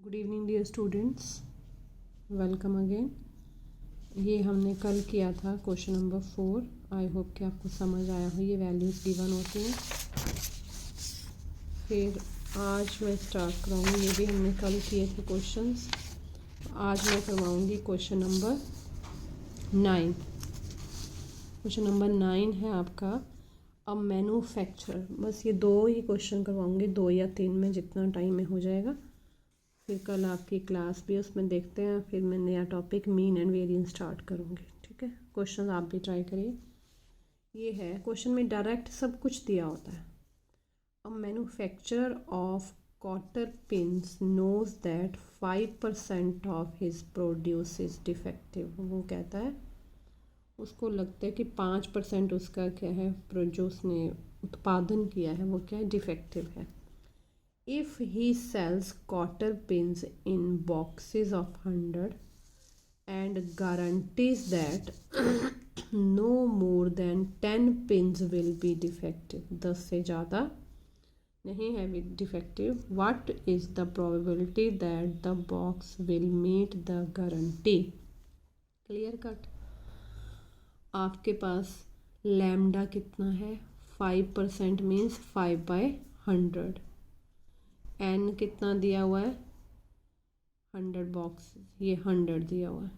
Good evening dear students, welcome again. ये हमने कल किया था क्वेश्चन नंबर 4। आई होप कि आपको समझ आया हो। ये वैल्यूज़ गिवन होती हैं। फिर आज मैं स्टार्ट कराऊंगी, ये भी हमने कल किए थे क्वेश्चंस। आज मैं करवाऊंगी क्वेश्चन नंबर 9। क्वेश्चन नंबर 9 है आपका अ मैन्युफैक्चरर। बस ये 2 ही क्वेश्चन करवाऊंगी, 2 या 3 में, जितना टाइम में हो जाएगा। फिर कल आपकी क्लास भी उसमें देखते हैं। फिर मैं नया topic mean and variance start करूँगी। ठीक है, क्वेश्चन आप भी ट्राई करिए। ये है क्वेश्चन में डायरेक्ट सब कुछ दिया होता है। A manufacturer of cotter pins knows that 5% of his produce is defective. वो कहता है, उसको लगता है कि 5% उसका क्या है, जो उसने उत्पादन किया है वो क्या है, डिफेक्टिव है। If he sells cotter pins in boxes of 100 and guarantees that no more than 10 pins will be defective, 10 से ज़्यादा नहीं है defective, what is the probability that the box will meet the guarantee? Clear cut। आपके पास lambda कितना है, 5% means 5/100। N कितना दिया हुआ है, 100 बॉक्स, ये 100 दिया हुआ है।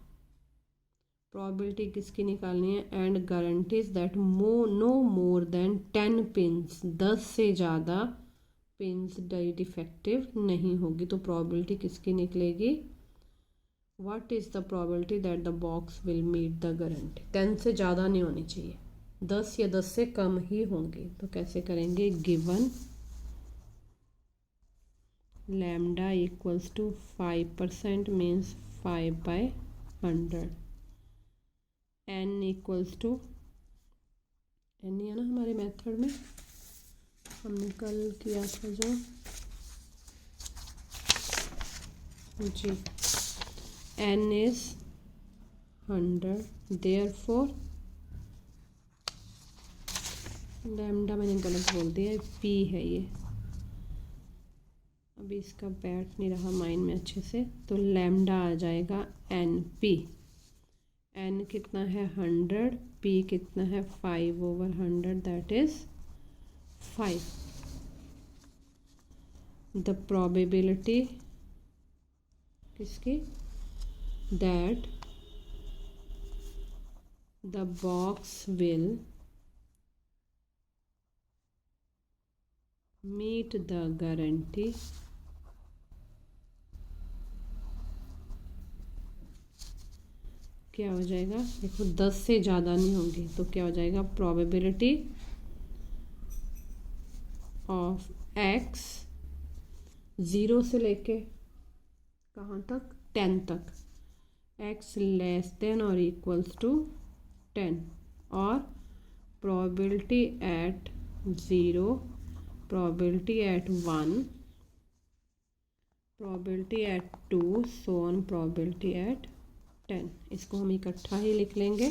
प्रोबेबिलिटी किसकी निकालनी है, and guarantees that no more than 10 pins, 10 से ज़्यादा पिन्स डिफेक्टिव नहीं होगी। तो प्रोबेबिलिटी किसकी निकलेगी, what is the probability that the box will meet the guarantee. 10 से ज़्यादा नहीं होनी चाहिए, 10 या 10 से कम ही होंगी। तो कैसे करेंगे, given lambda equals to 5% means 5/100। N equals to, n है ना हमारे मेथड में, हमने कल किया था जो जी, एन इज 100, देयरफॉर लैम्डा मैंने गलत बोल दिया, पी है ये, अभी इसका बैठ नहीं रहा माइंड में अच्छे से। तो लैम्डा आ जाएगा एन पी। एन कितना है 100, पी कितना है 5/100, दैट इज 5। द प्रोबेबिलिटी किसकी, that the box will meet the guarantee क्या हो जाएगा, देखो 10 से ज़्यादा नहीं होंगी, तो क्या हो जाएगा, प्रोबेबिलिटी ऑफ एक्स 0 से लेके कहाँ तक, 10 तक, एक्स लेस देन और इक्वल्स टू 10, और probability at 0, probability at 1, probability at 2, so on probability eight 10। इसको हम इकट्ठा ही लिख लेंगे।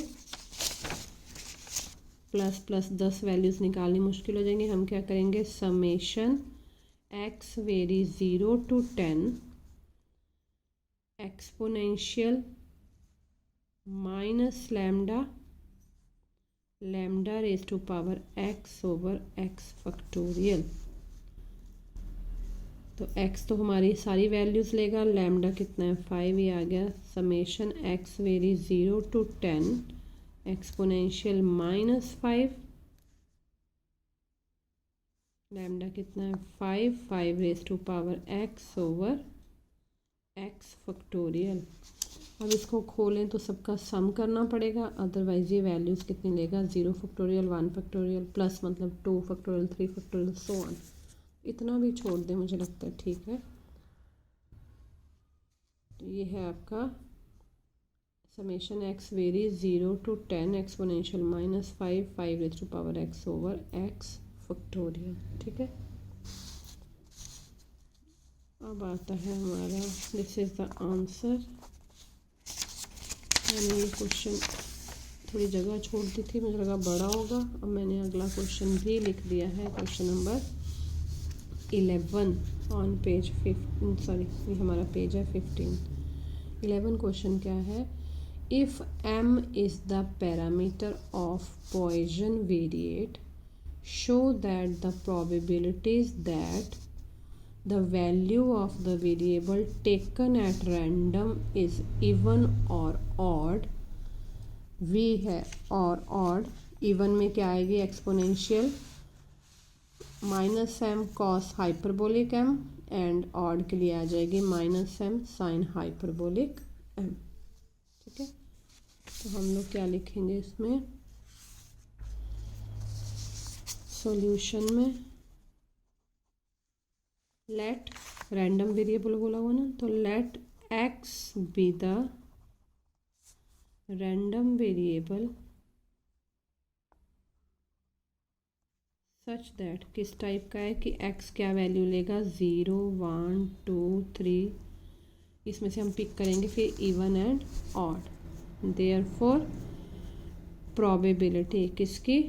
प्लस प्लस 10 वैल्यूज़ निकालनी मुश्किल हो जाएंगे। हम क्या करेंगे, summation x vary 0 to 10 exponential minus lambda, lambda raise to power x over x factorial. तो x तो हमारी सारी वैल्यूज़ लेगा, लैम्डा कितना है 5 ही आ गया। Summation x vary 0 to 10 exponential -5, lambda कितना है 5 raise to power x over x factorial. अब इसको खोलें तो सबका सम करना पड़ेगा, अदरवाइज ये वैल्यूज़ कितनी लेगा, 0 फैक्टोरियल, 1 फैक्टोरियल, प्लस मतलब 2 फैक्टोरियल, 3 फैक्टोरियल, सो ऑन। इतना भी छोड़ दें, मुझे लगता है ठीक है। तो ये है आपका summation x vary 0 to 10 exponential -5 raise to power x over x factorial. ठीक है, अब आता है हमारा, दिस इज़ द आंसर। मैंने ये क्वेश्चन थोड़ी जगह छोड़ दी थी, मुझे लगा बड़ा होगा। अब मैंने अगला क्वेश्चन भी लिख दिया है, question number 11। On page 15, sorry ये हमारा पेज है 15। 11 क्वेश्चन क्या है, if m is the parameter of Poisson variate show that the probabilities that the value of the variable taken at random is even or odd। v है और odd, even में क्या आएगी exponential minus m cos hyperbolic m, and odd के लिए आ जाएगी minus m sine hyperbolic m. ठीक है, तो हम लोग क्या लिखेंगे इसमें सॉल्यूशन में, लेट रैंडम वेरिएबल बोला हुआ ना, तो let x be the random variable such that, किस टाइप का है कि x क्या वैल्यू लेगा 0 1 2 3, इसमें से हम पिक करेंगे फिर even and odd. Therefore probability किसकी,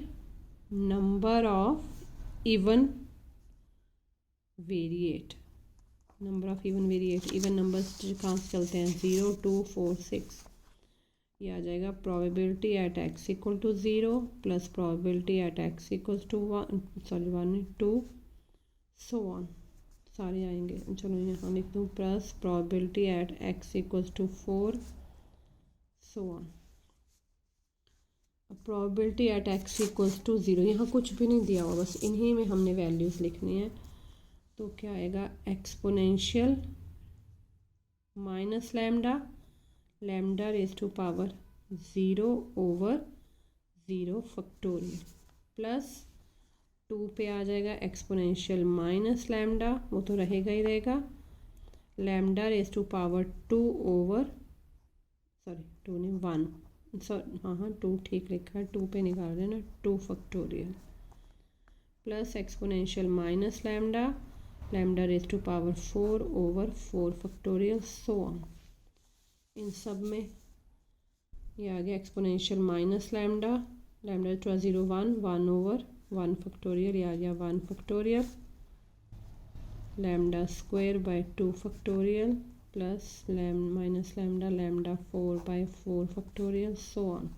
number of even variate, number of even variate, even numbers कहाँ से चलते हैं 0 2 4 6, ये आ जाएगा probability at x equal to 0 plus probability at x equal to 1 2 so on, सारे आएंगे। चलो यहाँ लिख दूँ plus probability at x equal to 4 so on. Probability at x equal to 0, यहाँ कुछ भी नहीं दिया हुआ, बस इन्हीं में हमने वैल्यूज़ लिखनी है। तो क्या आएगा exponential minus lambda, lambda raise to power 0 over 0 factorial, plus 2 पे आ जाएगा एक्सपोनेंशियल माइनस लैम्डा, वो तो रहेगा ही रहेगा, lambda raise to power 2 over, sorry 2 नहीं 1, सॉरी हाँ 2 ठीक लिखा है, 2 पे निकाल रहे हैं ना, 2 factorial plus exponential minus lambda, lambda raise to power 4 over 4 factorial so on. इन सब में ये आ गया exponential minus lambda, lambda to 0 1 1 over 1 factorial, ये आ गया 1 factorial, lambda square by 2 factorial plus minus lambda, lambda 4 by 4 factorial so on.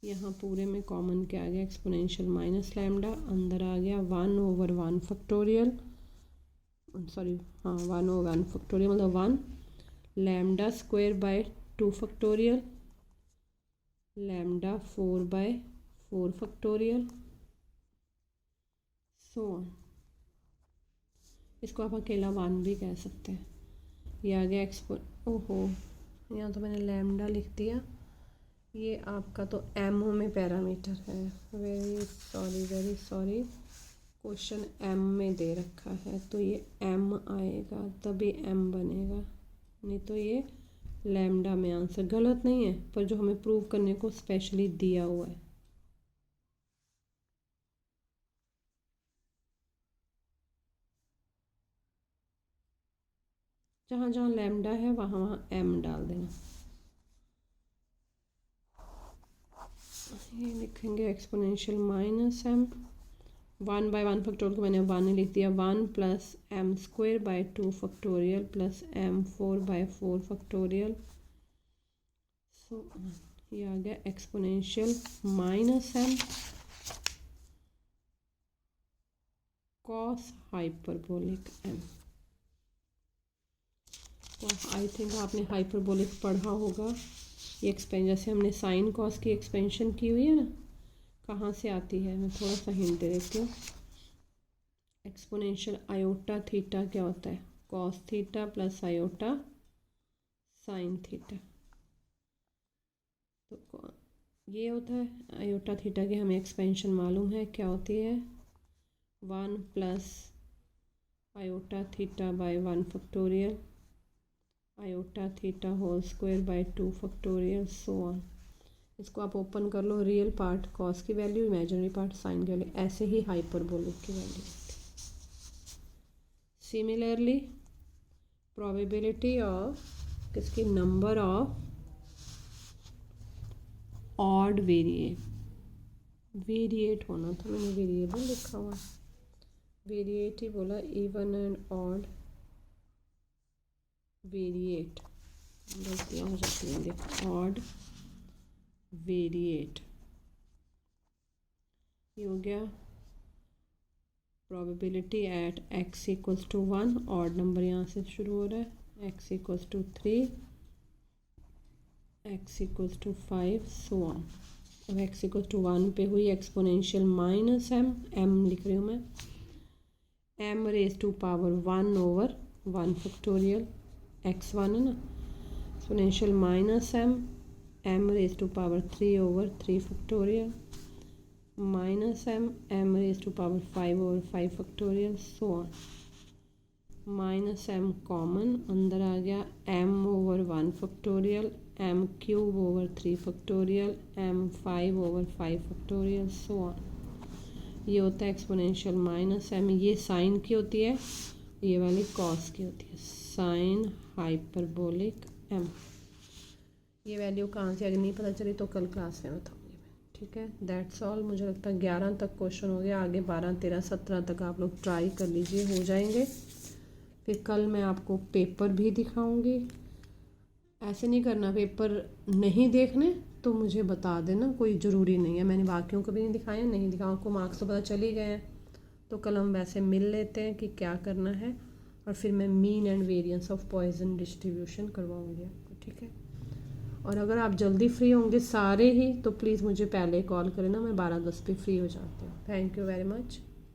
यहाँ पूरे में कॉमन क्या आ गया एक्सपोनेंशियल माइनस लैम्डा, अंदर आ गया 1 ओवर 1 फैक्टोरियल, सॉरी हाँ 1 ओवर 1 फैक्टोरियल मतलब 1, lambda square by 2 factorial, lambda 4 by 4 factorial so on. इसको आप अकेला 1 भी कह सकते हैं। ये आ गया ओहो यहाँ तो मैंने लैम्डा लिख दिया, ये आपका तो एम में पैरामीटर है, वेरी सॉरी, क्वेश्चन एम में दे रखा है तो ये एम आएगा तभी एम बनेगा, नहीं तो ये लैम्डा में आंसर गलत नहीं है, पर जो हमें प्रूव करने को स्पेशली दिया हुआ है। जहाँ जहाँ लैम्डा है वहाँ वहाँ एम डाल देना। ये लिखेंगे exponential minus m, 1 by 1 factorial को मैंने 1 लिख दिया, 1 plus m square by 2 factorial plus m 4 by 4 factorial so ये आ गया exponential minus m cos hyperbolic m. तो आई थिंक आपने हाइपरबोलिक पढ़ा होगा, ये एक्सपेंशन जैसे हमने साइन कॉस की एक्सपेंशन की हुई है ना, कहाँ से आती है, मैं थोड़ा सा हिंट दे देती हूँ। एक्सपोनेंशियल आयोटा थीटा क्या होता है, cos theta plus iota sine theta, तो ये होता है आयोटा थीटा की हमें एक्सपेंशन मालूम है क्या होती है, 1 plus iota theta by 1 factorial, iota theta whole square by 2 factorial so on. इसको आप ओपन कर लो, रियल पार्ट कॉस की वैल्यू, इमेजिनरी पार्ट साइन की वैल्यू, ऐसे ही हाइपरबोलिक की वैल्यू। सिमिलरली प्रोबेबिलिटी ऑफ किसकी, नंबर ऑफ ऑड वेरिएट होना था, मैंने वेरिएबल लिखा हुआ, वेरिएट ही बोला, इवन एंड ऑड वेरिएट, गलतियाँ हो जाती हैं देखो, ऑड वेरिएट ये हो गया। Probability at x equals to 1, odd number यहाँ से शुरू हो रहा है, x equals to 3, x equals to 5, so on. अब x इक्वल्स टू 1 पे हुई एक्सपोनेंशियल माइनस m लिख रही हूँ मैं, m raise to power 1 over 1 factorial, x1 है ना, exponential minus m raise to power 3 over 3 factorial, minus m raise to power 5 over 5 factorial, so on. Minus m common अंदर आ गया, m over 1 factorial, m cube over 3 factorial, m 5 over 5 factorial, so on. ये होता है exponential minus m, ये sine की होती है, ये वाली कॉस की होती है, साइन हाइपरबोलिक m। ये वैल्यू कहाँ से अगर नहीं पता चली तो कल क्लास में बताऊँगी मैं, ठीक है। That's all. मुझे लगता है 11 तक क्वेश्चन हो गया, आगे 12, 13, 17 तक आप लोग ट्राई कर लीजिए, हो जाएंगे। फिर कल मैं आपको पेपर भी दिखाऊंगी। ऐसे नहीं करना, पेपर नहीं देखने तो मुझे बता देना, कोई ज़रूरी नहीं है, मैंने बाकियों को भी नहीं दिखाया, नहीं दिखाऊँ को मार्क्स तो पता चल ही गए हैं, तो कल हम वैसे मिल लेते हैं कि क्या करना है, और फिर मैं mean and variance of Poisson distribution करवाऊंगी आपको, ठीक है। और अगर आप जल्दी फ्री होंगे सारे ही तो प्लीज़ मुझे पहले कॉल करें ना, मैं 12:10 पे फ्री हो जाती हूँ। Thank you very much.